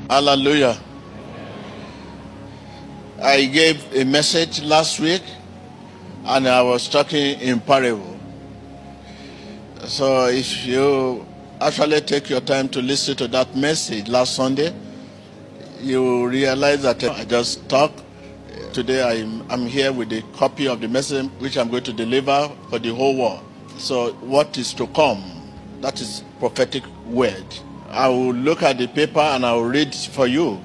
Hallelujah. I gave a message last week and I was talking in parable. So if you actually take your time to listen to that message last Sunday, you will realize that I just talked. Today I'm here with a copy of the message which I'm going to deliver for the whole world. So what is to come? That is prophetic word. I will look at the paper and I will read for you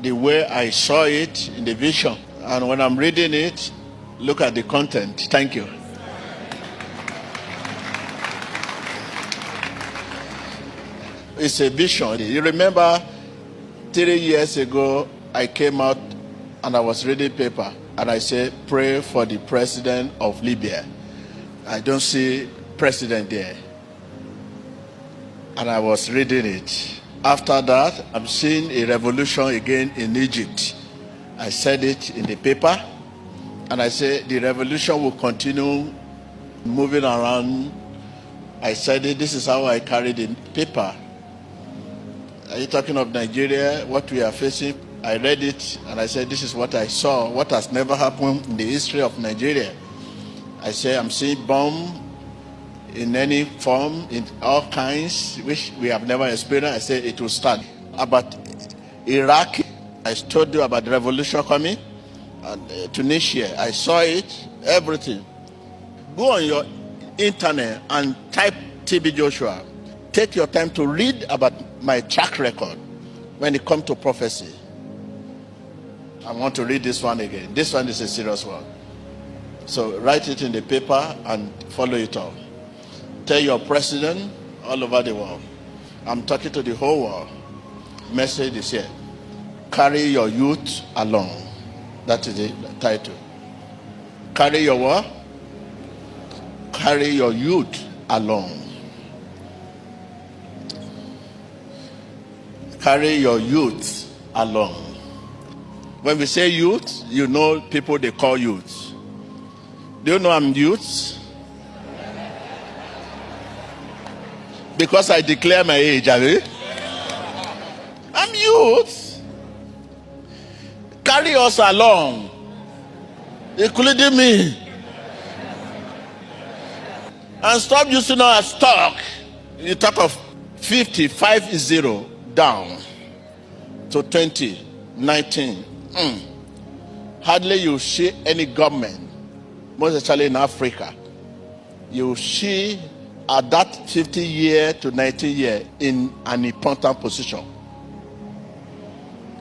the way I saw it in the vision. And when I'm reading it, look at the content. Thank you. It's a vision. You remember 3 years ago, I came out and I was reading paper and I said, pray for the president of Libya. I don't see president there. And I was reading it. After that, I'm seeing a revolution again in Egypt. I said it in the paper and I said the revolution will continue moving around. I said it, this is how I carried the paper. Are you talking of Nigeria, what we are facing? I read it and I said, this is what I saw, what has never happened in the history of Nigeria. I say, I'm seeing bomb in any form, in all kinds, which we have never experienced. I say it will start. About Iraq, I told you about the revolution coming. And Tunisia, I saw it, everything. Go on your internet and type TB Joshua. Take your time to read about my track record when it comes to prophecy. I want to read this one again. This one is a serious one. So write it in the paper and follow it up. Tell your president all over the world. I'm talking to the whole world. Message is here. Carry your youth along. That is the title. Carry your what? Carry your youth along. Carry your youth along. When we say youth, you know people they call youth. Do you know I'm youth? Because I declare my age, have you? I'm youth. Carry us along, including me. And stop using our stock. You talk of 50 down to 2019. Hardly you see any government, most especially in Africa, you see at that 50 year to 19 year in an important position.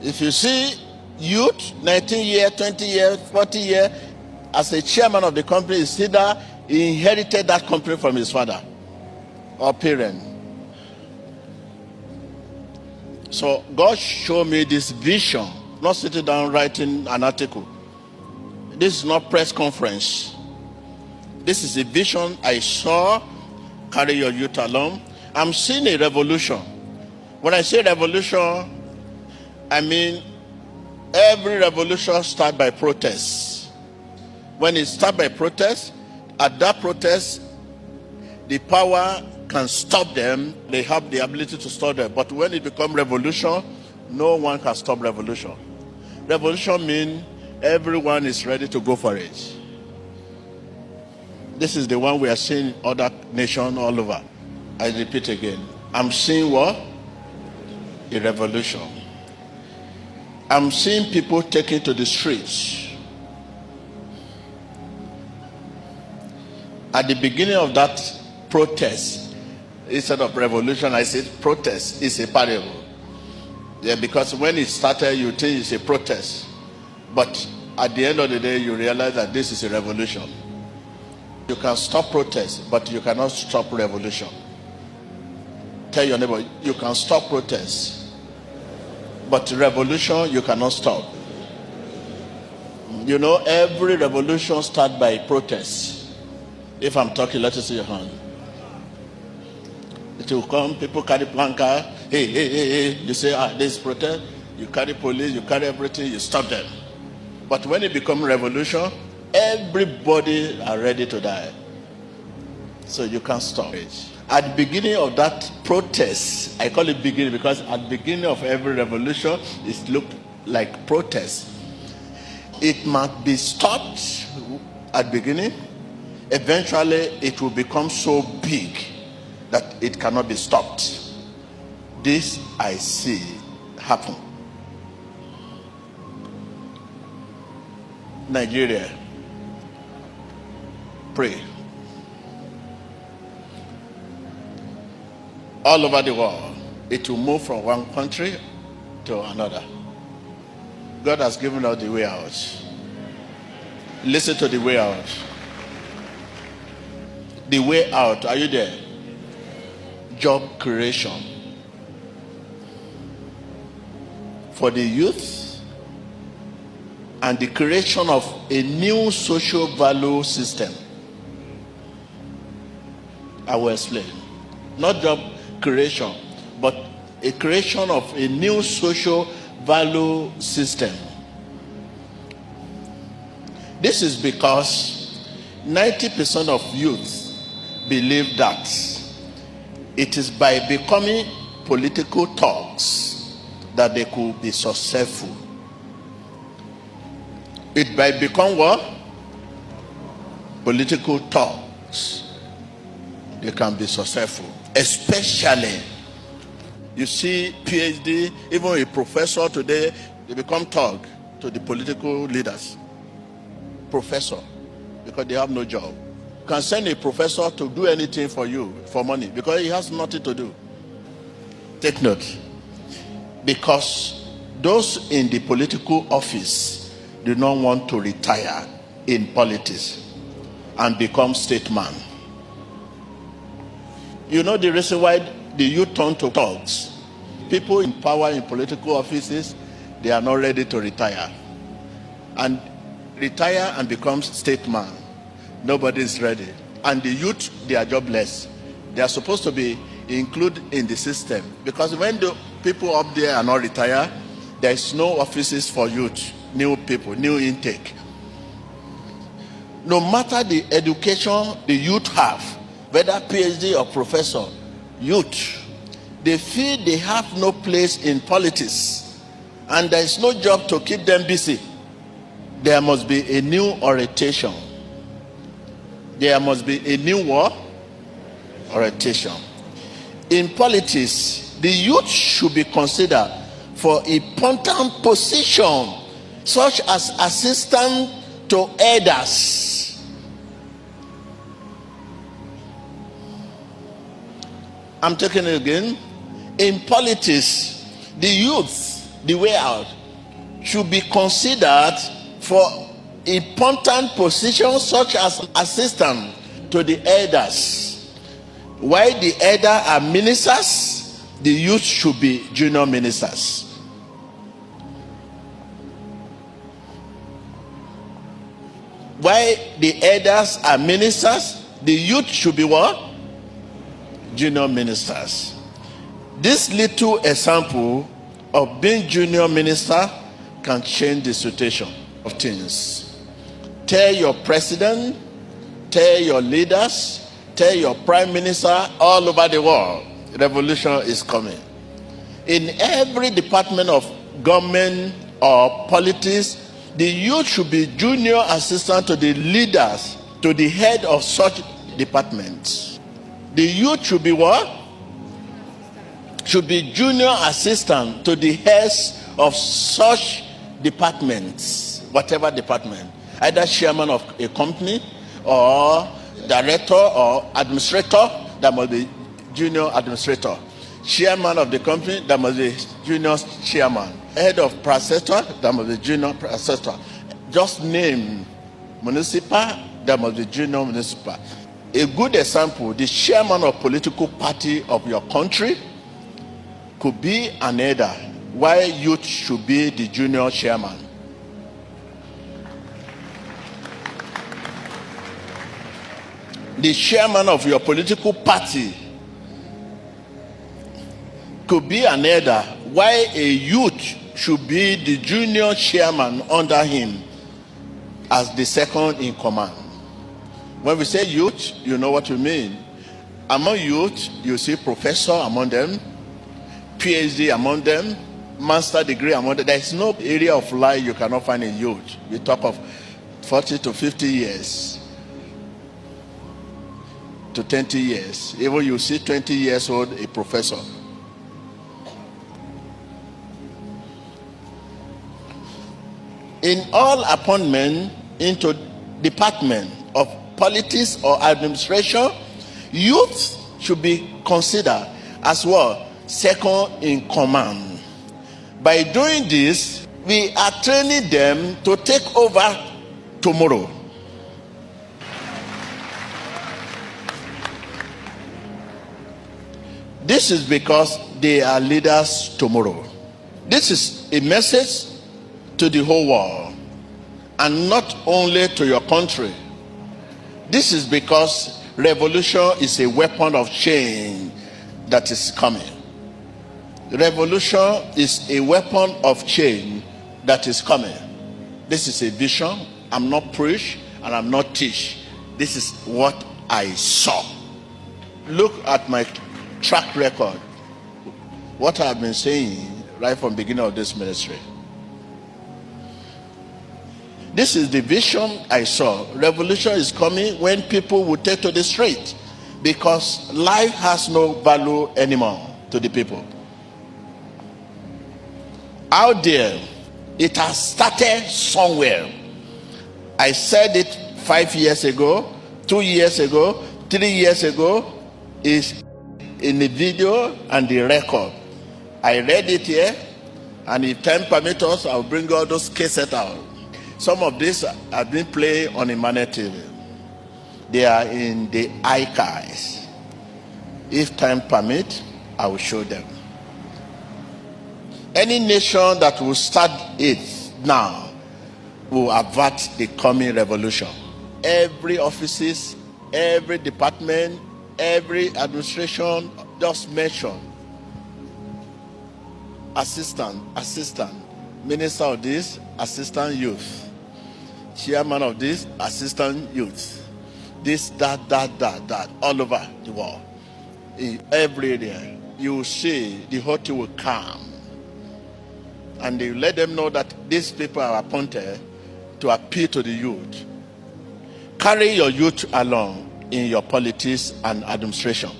If you see youth, 19 year, 20 year, 40 year, as a chairman of the company, is either he inherited that company from his father or parent. So God showed me this vision, not sitting down writing an article. This is not press conference. This is a vision I saw. Carry your youth along. I'm seeing a revolution. When I say revolution, I mean every revolution starts by protest. When it starts by protest, at that protest, the power can stop them. They have the ability to stop them. But when it becomes revolution, no one can stop revolution. Revolution means everyone is ready to go for it. This is the one we are seeing in other nations all over. I repeat again. I'm seeing what? A revolution. I'm seeing people taken to the streets. At the beginning of that protest, instead of revolution, I said protest is a parable. Yeah, because when it started, you think it's a protest. But at the end of the day, you realize that this is a revolution. You can stop protest, but you cannot stop revolution. Tell your neighbor, you can stop protest, but revolution you cannot stop. You know, every revolution starts by protest. If I'm talking, let us see your hand. It will come, people carry placard, hey, hey, hey, hey. You say, this is protest. You carry police, you carry everything, you stop them. But when it becomes revolution, everybody are ready to die. So you can't stop it. At the beginning of that protest, I call it beginning because at the beginning of every revolution, it looked like protest. It might be stopped at the beginning. Eventually, it will become so big that it cannot be stopped. This I see happen. Nigeria, pray. All over the world, it will move from one country to another. God has given us the way out. Listen to the way out. The way out, are you there? Job creation for the youth and the creation of a new social value system. I will explain. Not job creation, but a creation of a new social value system. This is because 90% of youth believe that it is by becoming political thugs that they could be successful. It by become what? Political thugs. They can be successful. Especially, you see PhD, even a professor today, they become thug to the political leaders. Professor, because they have no job. You can send a professor to do anything for you for money because he has nothing to do. Take note. Because those in the political office do not want to retire in politics and become statesman. You know the reason why the youth turn to thugs? People in power in political offices, they are not ready to retire. And retire and become statesman. Nobody is ready. And the youth, they are jobless. They are supposed to be included in the system. Because when the people up there are not retired, there is no offices for youth, new people, new intake. No matter the education the youth have, whether PhD or professor, youth, they feel they have no place in politics and there is no job to keep them busy. There must be a new orientation. There must be a new what? Orientation. In politics, the youth should be considered for important position such as assistant to elders. I'm taking it again. In politics, the youth, the way out, should be considered for important positions such as assistant to the elders. While the elders are ministers, the youth should be junior ministers. While the elders are ministers, the youth should be what? Junior ministers. This little example of being junior minister can change the situation of things. Tell your president, tell your leaders, tell your prime minister all over the world, revolution is coming. In every department of government or politics, the youth should be junior assistant to the leaders, to the head of such departments. The youth should be what? Should be junior assistant to the heads of such departments, whatever department, either chairman of a company or director or administrator, that must be junior administrator. Chairman of the company, that must be junior chairman. Head of processor, that must be junior processor. Just name municipal, that must be junior municipal. A good example, the chairman of political party of your country could be an elder, while youth should be the junior chairman. The chairman of your political party could be an elder, while a youth should be the junior chairman under him as the second in command. When we say youth, you know what we mean. Among youth, you see professor among them, PhD among them, master degree among them. There is no area of life you cannot find in youth. You talk of 40 to 50 years to 20 years. Even you see 20 years old, a professor. In all appointment into department of politics or administration, youth should be considered as well second in command. By doing this, we are training them to take over tomorrow. This is because they are leaders tomorrow. This is a message to the whole world, and not only to your country. This is because revolution is a weapon of change that is coming. Revolution is a weapon of change that is coming. This is a vision. I'm not preach and I'm not teach. This is what I saw. Look at my track record. What I've been saying right from the beginning of this ministry. This is the vision I saw. Revolution is coming when people will take to the street, because life has no value anymore to the people. Out there, it has started somewhere. I said it 5 years ago, 2 years ago, 3 years ago. Is in the video and the record. I read it here, and if time permits us, I'll bring all those cases out. Some of these have been played on Emmanuel TV. They are in the archives. If time permits, I will show them. Any nation that will start it now will avert the coming revolution. Every offices, every department, every administration, just mention assistant, minister of this, assistant youth, chairman of this, assistant youth, this, that, all over the world. In every area, you will see the whole thing will come. And they let them know that these people are appointed to appeal to the youth. Carry your youth along in your politics and administration,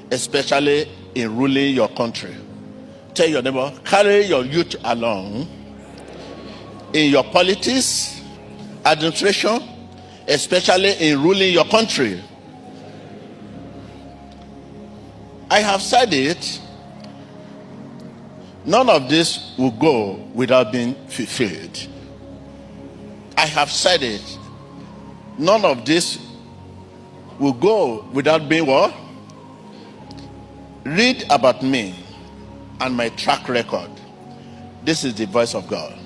especially in ruling your country. Tell your neighbor, carry your youth along in your politics, administration, especially in ruling your country. I have said it. None of this will go without being fulfilled. I have said it. None of this will go without being what? Read about me and my track record. This is the voice of God.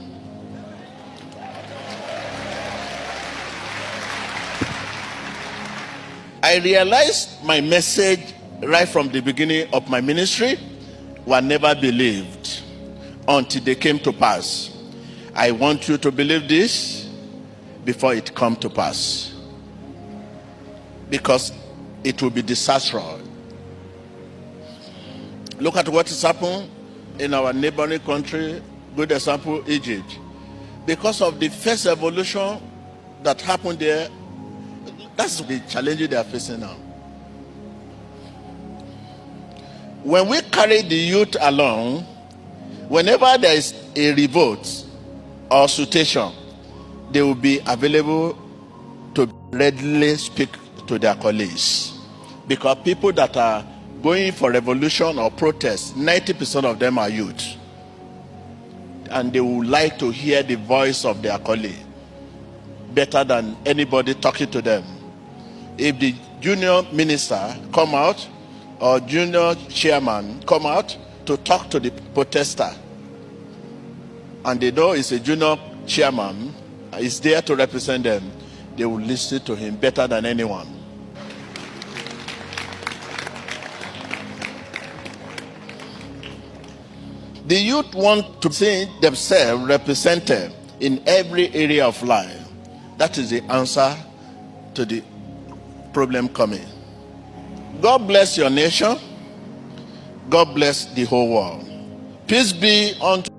I realized my message right from the beginning of my ministry were never believed until they came to pass. I want you to believe this before it come to pass, because it will be disastrous. Look at what has happened in our neighboring country. Good example, Egypt. Because of the first revolution that happened there, that's the challenge they are facing now. When we carry the youth along, whenever there is a revolt or situation, they will be available to readily speak to their colleagues. Because people that are going for revolution or protest, 90% of them are youth. And they would like to hear the voice of their colleague better than anybody talking to them. If the junior minister come out or junior chairman come out to talk to the protester, and they know it's a junior chairman, is there to represent them, they will listen to him better than anyone. The youth want to see themselves represented in every area of life. That is the answer to the problem coming. God bless your nation. God bless the whole world. Peace be unto